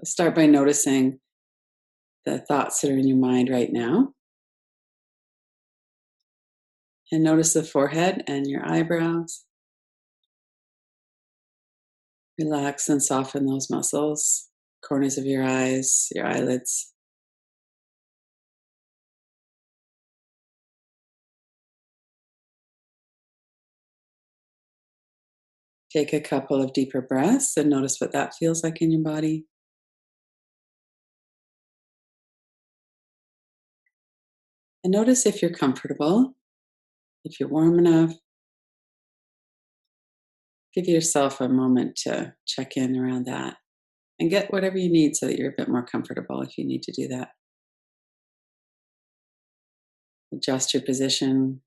Start by noticing the thoughts that are in your mind right now. And notice the forehead and your eyebrows. Relax and soften those muscles, corners of your eyes, your eyelids. Take a couple of deeper breaths and notice what that feels like in your body. And notice if you're comfortable, if you're warm enough. Give yourself a moment to check in around that and get whatever you need so that you're a bit more comfortable if you need to do that. Adjust your position.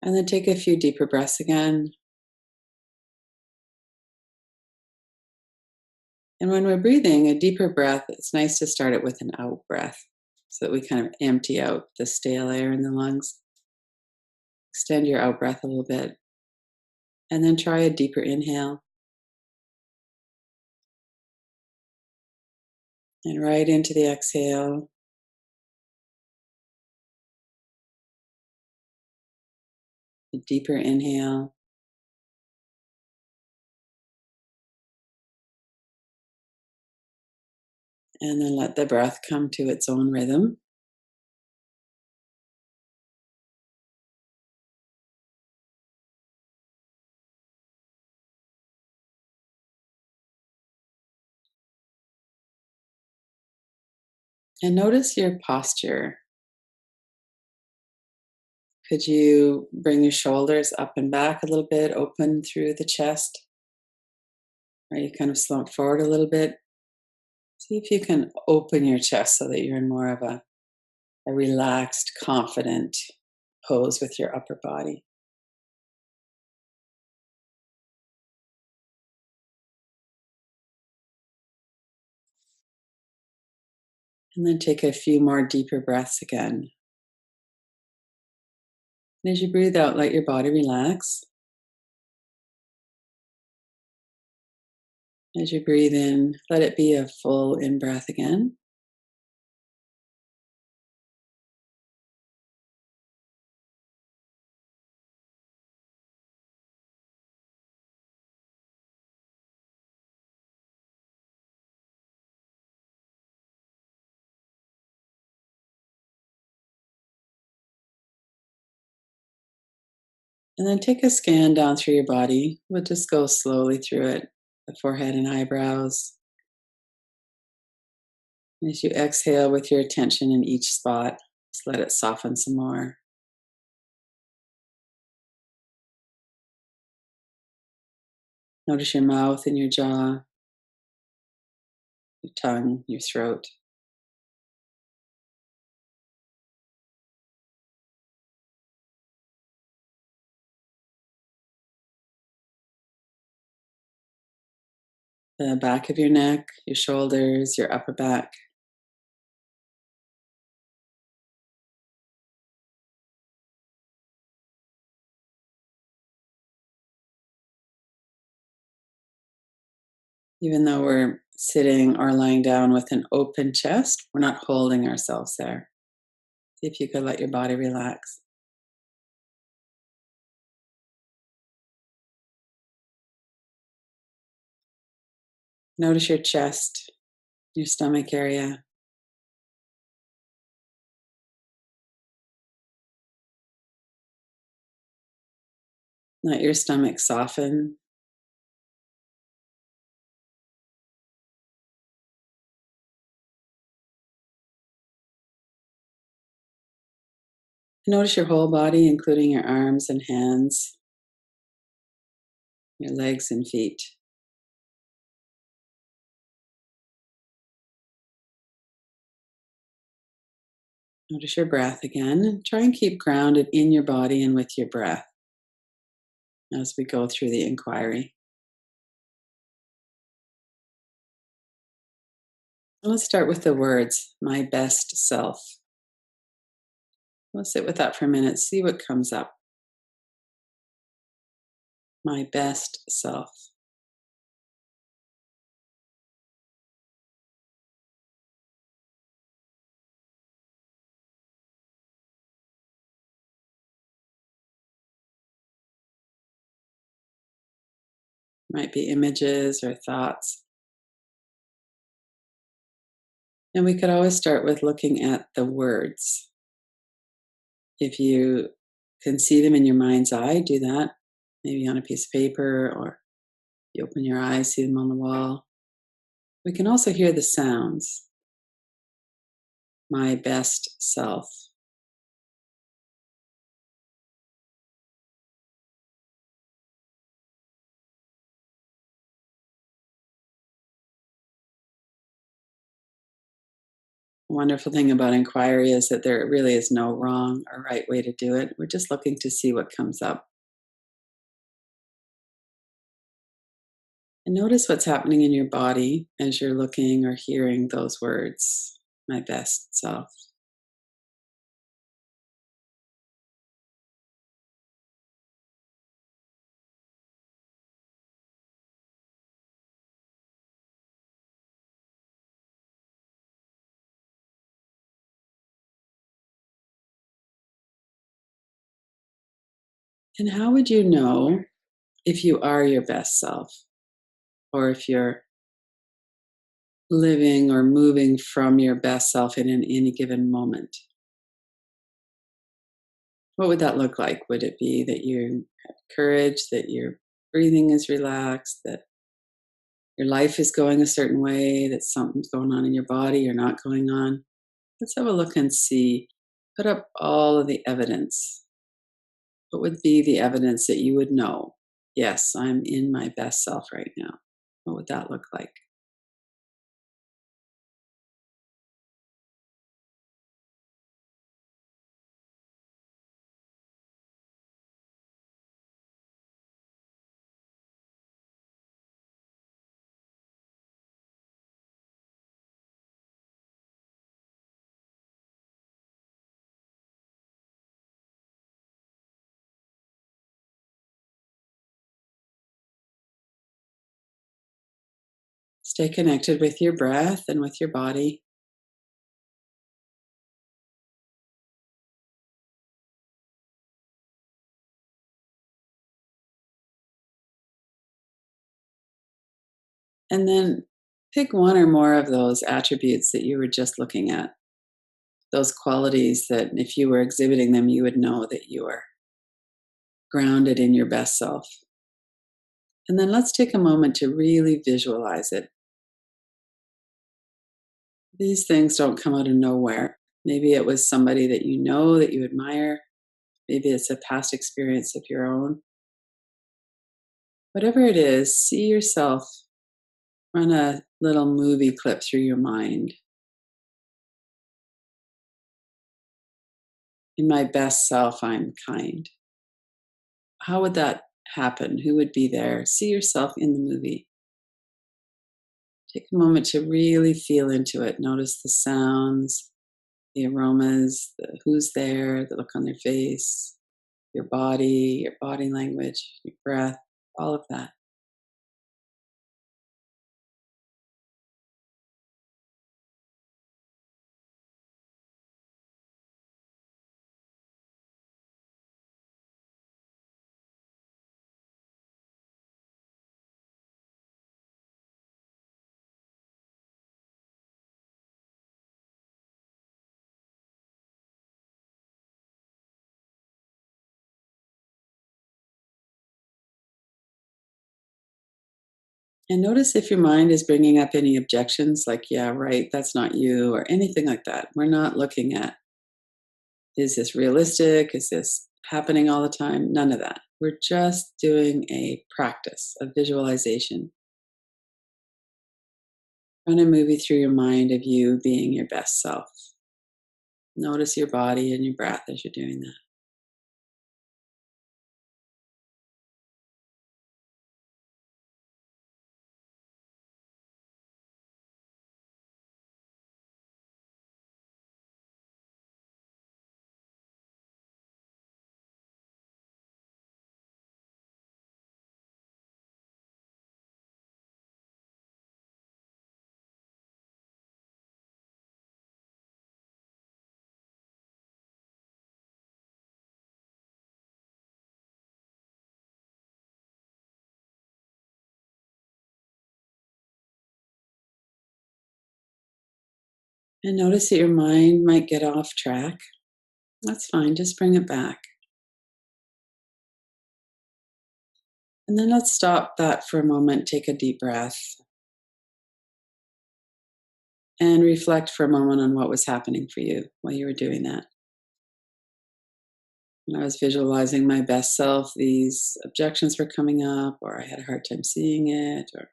And then take a few deeper breaths again. And when we're breathing, a deeper breath, it's nice to start it with an out breath so that we kind of empty out the stale air in the lungs. Extend your out breath a little bit. And then try a deeper inhale. And right into the exhale. A deeper inhale. And then let the breath come to its own rhythm. And notice your posture. Could you bring your shoulders up and back a little bit, open through the chest? Or you kind of slump forward a little bit? See if you can open your chest so that you're in more of a relaxed, confident pose with your upper body. And then take a few more deeper breaths again. And as you breathe out, let your body relax. As you breathe in, let it be a full in-breath again. And then take a scan down through your body. We'll just go slowly through it, the forehead and eyebrows. As you exhale with your attention in each spot, just let it soften some more. Notice your mouth and your jaw, your tongue, your throat. The back of your neck, your shoulders, your upper back. Even though we're sitting or lying down with an open chest, we're not holding ourselves there. See if you could let your body relax. Notice your chest, your stomach area. Let your stomach soften. Notice your whole body, including your arms and hands, your legs and feet. Notice your breath again. Try and keep grounded in your body and with your breath as we go through the inquiry. Let's start with the words, my best self. Let's sit with that for a minute, see what comes up. my best self. Might be images or thoughts. And we could always start with looking at the words. If you can see them in your mind's eye, do that. Maybe on a piece of paper, or you open your eyes, see them on the wall. We can also hear the sounds. My best self. Wonderful thing about inquiry is that there really is no wrong or right way to do it. We're just looking to see what comes up. And notice what's happening in your body as you're looking or hearing those words, my best self. And how would you know if you are your best self, or if you're living or moving from your best self in any given moment? What would that look like? Would it be that you have courage, that your breathing is relaxed, that your life is going a certain way, that something's going on in your body or not going on? Let's have a look and see. Put up all of the evidence. What would be the evidence that you would know? Yes, I'm in my best self right now. What would that look like? Stay connected with your breath and with your body. And then pick one or more of those attributes that you were just looking at, those qualities that if you were exhibiting them, you would know that you are grounded in your best self. And then let's take a moment to really visualize it. These things don't come out of nowhere. Maybe it was somebody that you know that you admire. Maybe it's a past experience of your own. Whatever it is, see yourself, run a little movie clip through your mind. In my best self, I'm kind. How would that happen? Who would be there? See yourself in the movie. Take a moment to really feel into it. Notice the sounds, the aromas, the who's there, the look on their face, your body language, your breath, all of that. And notice if your mind is bringing up any objections, like, yeah, right, that's not you, or anything like that. We're not looking at, is this realistic? Is this happening all the time? None of that. We're just doing a practice of visualization. Run a movie through your mind of you being your best self. Notice your body and your breath as you're doing that. And notice that your mind might get off track. That's fine, just bring it back. And then let's stop that for a moment, take a deep breath, and reflect for a moment on what was happening for you while you were doing that. When I was visualizing my best self, these objections were coming up, or I had a hard time seeing it, or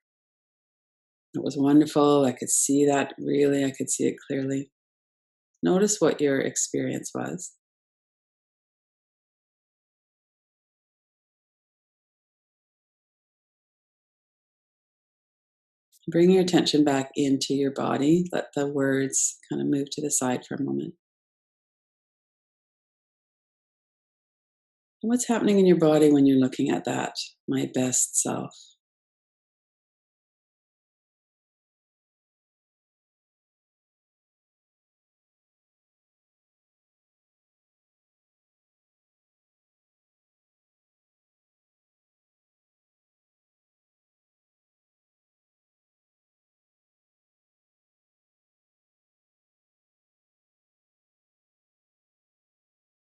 it was wonderful. I could see that really, I could see it clearly. Notice what your experience was. Bring your attention back into your body. Let the words kind of move to the side for a moment. And what's happening in your body when you're looking at that, my best self?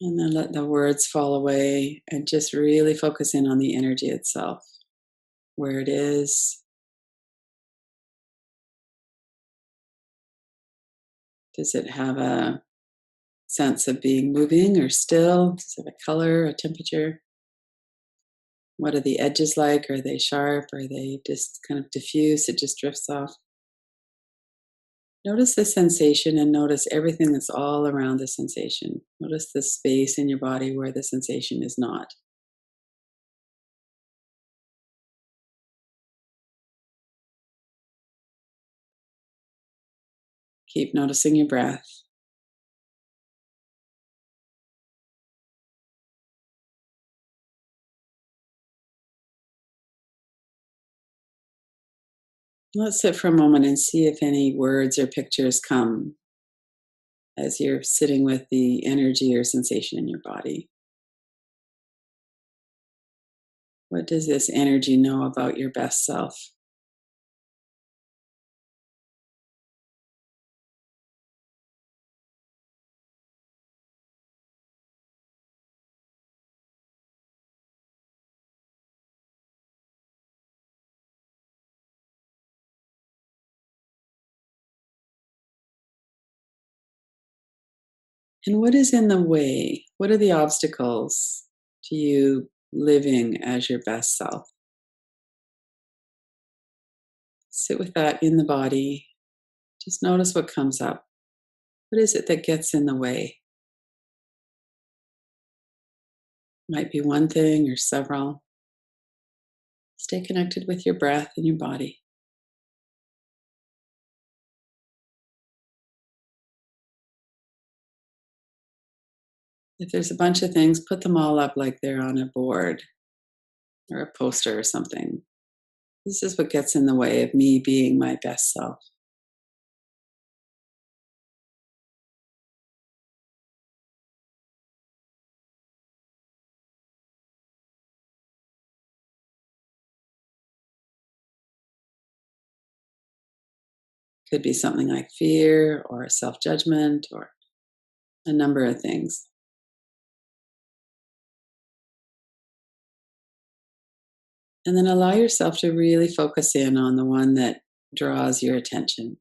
And then let the words fall away and just really focus in on the energy itself, where it is. Does it have a sense of being moving or still? Does it have a color, a temperature? What are the edges like? Are they sharp? Are they just kind of diffuse? It just drifts off. Notice the sensation and notice everything that's all around the sensation. Notice the space in your body where the sensation is not. Keep noticing your breath. Let's sit for a moment and see if any words or pictures come as you're sitting with the energy or sensation in your body. What does this energy know about your best self? And what is in the way? What are the obstacles to you living as your best self? Sit with that in the body. Just notice what comes up. What is it that gets in the way? Might be one thing or several. Stay connected with your breath and your body. If there's a bunch of things, put them all up like they're on a board or a poster or something. This is what gets in the way of me being my best self. Could be something like fear or self judgment or a number of things. And then allow yourself to really focus in on the one that draws your attention.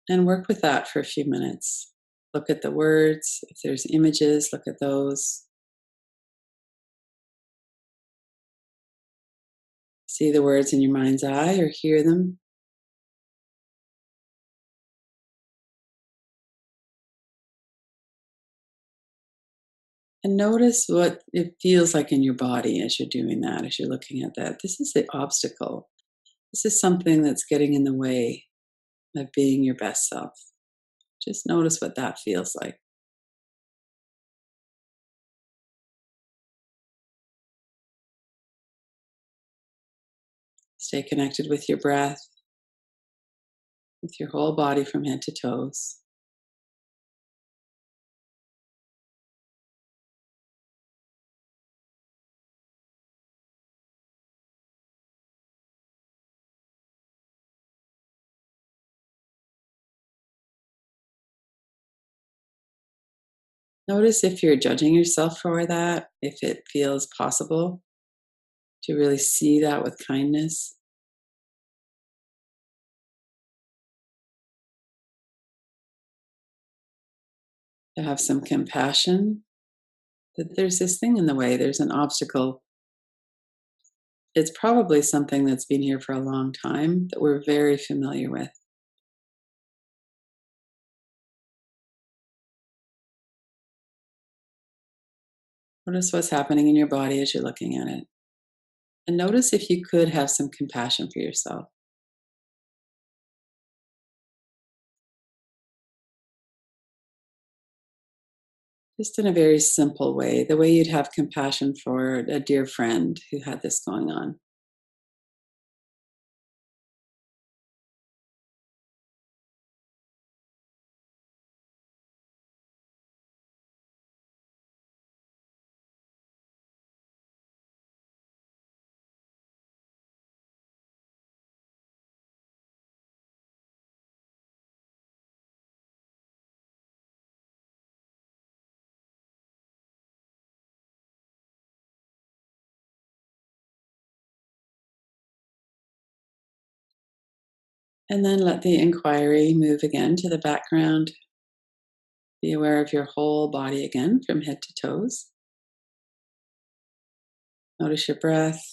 And work with that for a few minutes. Look at the words. If there's images, look at those. See the words in your mind's eye or hear them. And notice what it feels like in your body as you're doing that, as you're looking at that. This is the obstacle. This is something that's getting in the way of being your best self. Just notice what that feels like. Stay connected with your breath, with your whole body from head to toes. Notice if you're judging yourself for that, if it feels possible to really see that with kindness, to have some compassion that there's this thing in the way, there's an obstacle. It's probably something that's been here for a long time that we're very familiar with. Notice what's happening in your body as you're looking at it. And notice if you could have some compassion for yourself, just in a very simple way, the way you'd have compassion for a dear friend who had this going on. And then let the inquiry move again to the background. Be aware of your whole body again from head to toes. Notice your breath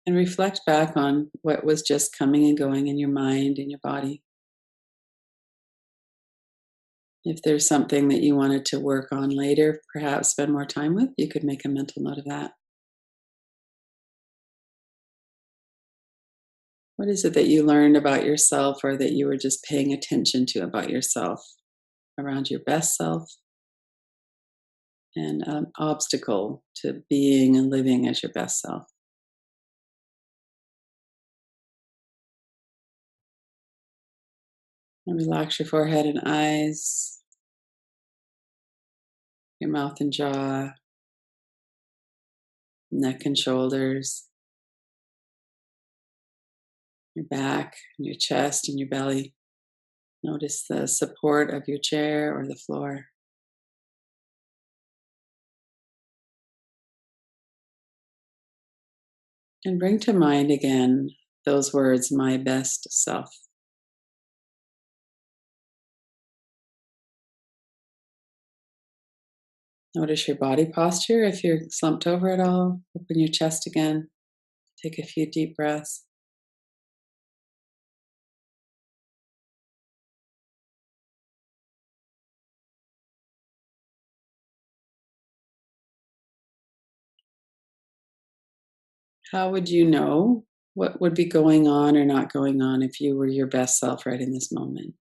and reflect back on what was just coming and going in your mind and your body. If there's something that you wanted to work on later, perhaps spend more time with, you could make a mental note of that. What is it that you learned about yourself or that you were just paying attention to about yourself around your best self and an obstacle to being and living as your best self? And relax your forehead and eyes, your mouth and jaw, neck and shoulders, your back and your chest and your belly. Notice the support of your chair or the floor. And bring to mind again those words, my best self. Notice your body posture. If you're slumped over at all, open your chest again. Take a few deep breaths. How would you know what would be going on or not going on if you were your best self right in this moment?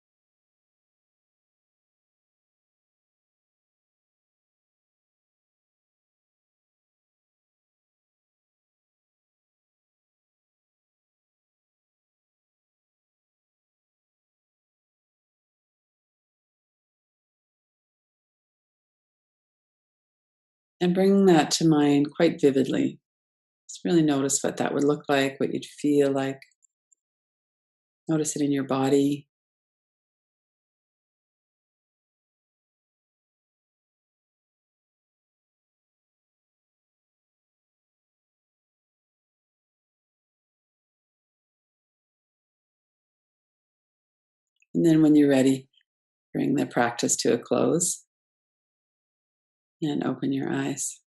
And bring that to mind quite vividly. Just really notice what that would look like, what you'd feel like. Notice it in your body. And then when you're ready, bring the practice to a close and open your eyes.